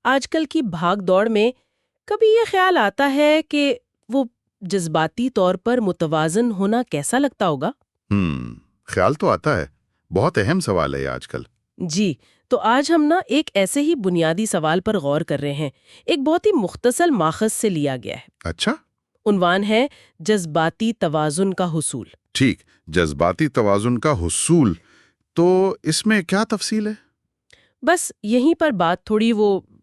آج کل کی بھاگ دوڑ میں کبھی یہ خیال آتا ہے کہ وہ جذباتی طور پر متوازن ہونا کیسا لگتا ہوگا؟ خیال تو آتا ہے. بہت اہم سوال ہے یہ آج کل. جی، تو آج ہم ایک ایسے ہی بنیادی سوال پر غور کر رہے ہیں، ایک بہت ہی مختصر ماخذ سے لیا گیا ہے. اچھا. عنوان ہے جذباتی توازن کا حصول. ٹھیک، جذباتی توازن کا حصول. تو اس میں کیا تفصیل ہے؟ بس یہیں پر بات تھوڑی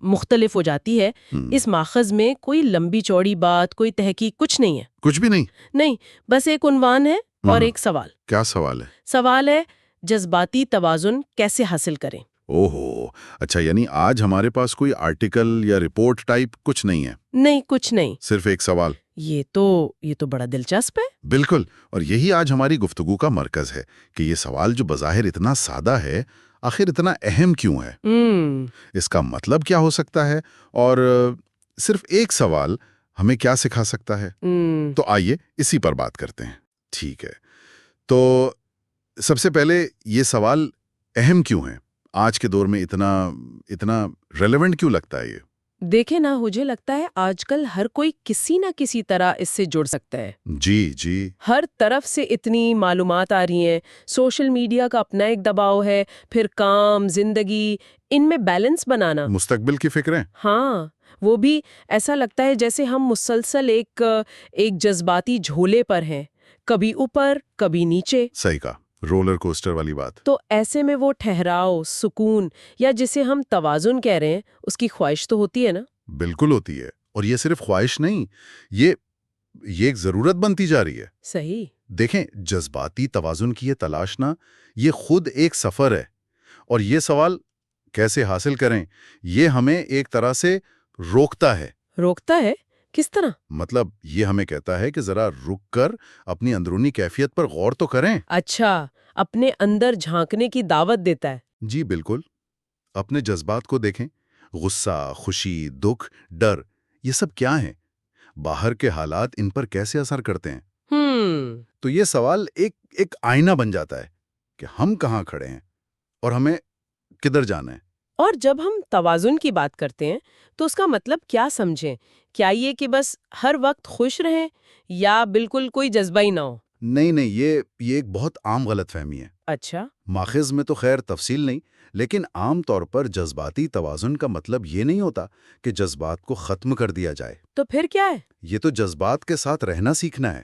مختلف ہو جاتی ہے. اس ماخذ میں کوئی لمبی چوڑی بات، کوئی تحقیق کچھ نہیں ہے. کچھ بھی نہیں؟ نہیں، بس ایک عنوان ہے اور ایک سوال. کیا سوال ہے؟ سوال ہے جذباتی توازن کیسے حاصل کریں؟ اوہو، اچھا، یعنی آج ہمارے پاس کوئی آرٹیکل یا رپورٹ ٹائپ کچھ نہیں ہے؟ نہیں، کچھ نہیں. صرف ایک سوال. یہ تو بڑا دلچسپ ہے. بالکل، اور یہی آج ہماری گفتگو کا مرکز ہے کہ یہ سوال جو بظاہر اتنا سادہ ہے، آخر اتنا اہم کیوں ہے؟ اس کا مطلب کیا ہو سکتا ہے؟ اور صرف ایک سوال ہمیں کیا سکھا سکتا ہے؟ تو آئیے اسی پر بات کرتے ہیں. ٹھیک ہے، تو سب سے پہلے یہ سوال اہم کیوں ہے؟ آج کے دور میں اتنا ریلیونٹ کیوں لگتا ہے یہ؟ دیکھیں نا، مجھے لگتا ہے آج کل ہر کوئی کسی نہ کسی طرح اس سے جڑ سکتا ہے. جی. ہر طرف سے اتنی معلومات آ رہی ہیں، سوشل میڈیا کا اپنا ایک دباؤ ہے، پھر کام، زندگی، ان میں بیلنس بنانا. مستقبل کی فکریں. ہاں، وہ بھی ایسا لگتا ہے جیسے ہم مسلسل ایک جذباتی جھولے پر ہیں، کبھی اوپر کبھی نیچے. صحیح کہا، رولر کوسٹر والی بات. تو ایسے میں وہ ٹھہراؤ، سکون، یا جسے ہم توازن کہہ رہے ہیں، اس کی خواہش تو ہوتی ہے نا؟ بالکل ہوتی ہے، اور یہ صرف خواہش نہیں، یہ ایک ضرورت بنتی جا رہی ہے. صحیح. دیکھیں، جذباتی توازن کی یہ تلاش نہ، یہ خود ایک سفر ہے. اور یہ سوال کیسے حاصل کریں، یہ ہمیں ایک طرح سے روکتا ہے. روکتا ہے؟ کس طرح؟ مطلب یہ ہمیں کہتا ہے کہ ذرا رک کر اپنی اندرونی کیفیت پر غور تو کریں. اچھا، اپنے اندر جھانکنے کی دعوت دیتا ہے. جی بالکل. اپنے جذبات کو دیکھیں. غصہ، خوشی، دکھ، ڈر، یہ سب کیا ہیں؟ باہر کے حالات ان پر کیسے اثر کرتے ہیں؟ تو یہ سوال ایک آئینہ بن جاتا ہے کہ ہم کہاں کھڑے ہیں اور ہمیں کدھر جانا ہے. اور جب ہم توازن کی بات کرتے ہیں تو اس کا مطلب کیا سمجھیں؟ کیا یہ کہ بس ہر وقت خوش رہیں یا بالکل کوئی جذبہ ہی نہ ہو؟ نہیں، یہ ایک بہت عام غلط فہمی ہے. اچھا. ماخذ میں تو خیر تفصیل نہیں، لیکن عام طور پر جذباتی توازن کا مطلب یہ نہیں ہوتا کہ جذبات کو ختم کر دیا جائے. تو پھر کیا ہے؟ یہ تو جذبات کے ساتھ رہنا سیکھنا ہے،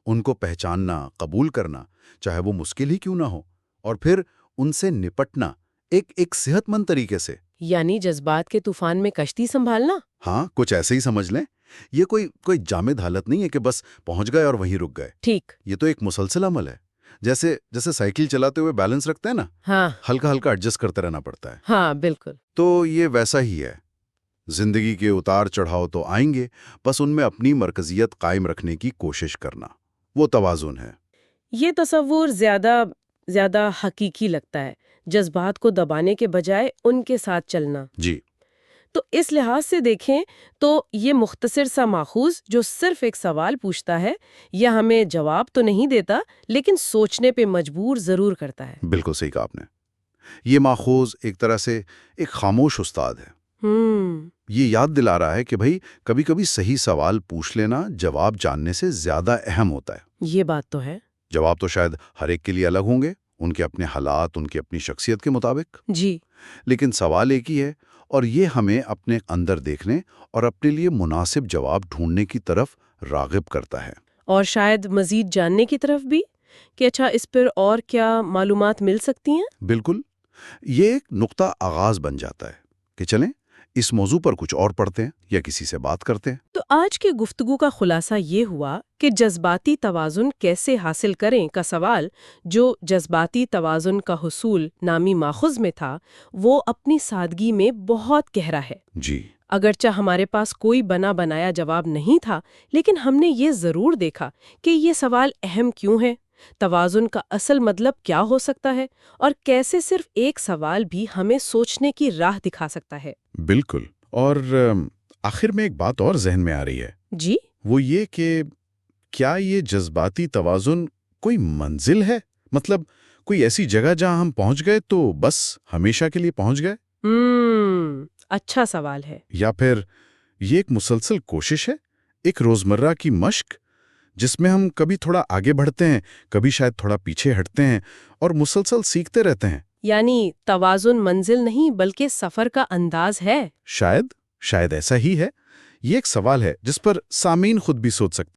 ان کو پہچاننا، قبول کرنا، چاہے وہ مشکل ہی کیوں نہ ہو، اور پھر ان سے نپٹنا ایک صحت مند طریقے سے. یعنی جذبات کے طوفان میں کشتی سنبھالنا؟ ہاں، کچھ ایسے ہی سمجھ لیں. یہ کوئی جامد حالت نہیں ہے کہ بس پہنچ گئے اور وہیں رک گئے. ٹھیک. یہ تو ایک مسلسل عمل ہے. جیسے سائیکل چلاتے ہوئے بیلنس رکھتے ہیں نا. ہاں. ہلکا ایڈجسٹ کرتے رہنا پڑتا ہے. ہاں بالکل. تو یہ ویسا ہی ہے. زندگی کے اتار چڑھاؤ تو آئیں گے، بس ان میں اپنی مرکزیت قائم رکھنے کی کوشش کرنا، وہ توازن ہے. یہ تصور زیادہ حقیقی لگتا ہے، جذبات کو دبانے کے بجائے ان کے ساتھ چلنا. جی. تو اس لحاظ سے دیکھیں تو یہ مختصر سا ماخوذ جو صرف ایک سوال پوچھتا ہے، یہ ہمیں جواب تو نہیں دیتا لیکن سوچنے پہ مجبور ضرور کرتا ہے. بالکل صحیح کہا آپ نے. یہ ماخوذ ایک طرح سے ایک خاموش استاد ہے. یہ یاد دلا رہا ہے کہ بھئی کبھی کبھی صحیح سوال پوچھ لینا جواب جاننے سے زیادہ اہم ہوتا ہے. یہ بات تو ہے. جواب تو شاید ہر ایک کے لیے الگ ہوں گے، ان کے اپنے حالات، ان کی اپنی شخصیت کے مطابق. جی. لیکن سوال ایک ہی ہے، اور یہ ہمیں اپنے اندر دیکھنے اور اپنے لیے مناسب جواب ڈھونڈنے کی طرف راغب کرتا ہے. اور شاید مزید جاننے کی طرف بھی، کہ اچھا اس پر اور کیا معلومات مل سکتی ہیں؟ بالکل. یہ ایک نقطہ آغاز بن جاتا ہے کہ چلیں اس موضوع پر کچھ اور پڑھتے ہیں یا کسی سے بات کرتے ہیں. تو آج کی گفتگو کا خلاصہ یہ ہوا کہ جذباتی توازن کیسے حاصل کریں کا سوال، جو جذباتی توازن کا حصول نامی ماخذ میں تھا، وہ اپنی سادگی میں بہت گہرا ہے. جی. اگرچہ ہمارے پاس کوئی بنا بنایا جواب نہیں تھا، لیکن ہم نے یہ ضرور دیکھا کہ یہ سوال اہم کیوں ہے، توازن کا اصل مطلب کیا ہو سکتا ہے، اور کیسے صرف ایک سوال بھی ہمیں سوچنے کی راہ دکھا سکتا ہے. بالکل. اور آخر میں ایک بات اور ذہن میں آ رہی ہے. جی. وہ یہ کہ کیا یہ جذباتی توازن کوئی منزل ہے؟ مطلب کوئی ایسی جگہ جہاں ہم پہنچ گئے تو بس ہمیشہ کے لیے پہنچ گئے؟ اچھا سوال ہے۔ یا پھر یہ ایک مسلسل کوشش ہے، ایک روزمرہ کی مشق، جس میں ہم کبھی تھوڑا آگے بڑھتے ہیں، کبھی شاید تھوڑا پیچھے ہٹتے ہیں اور مسلسل سیکھتے رہتے ہیں؟ یعنی توازن منزل نہیں بلکہ سفر کا انداز ہے۔ شاید ایسا ہی ہے۔ یہ ایک سوال ہے جس پر سامعین خود بھی سوچ سکتے ہیں۔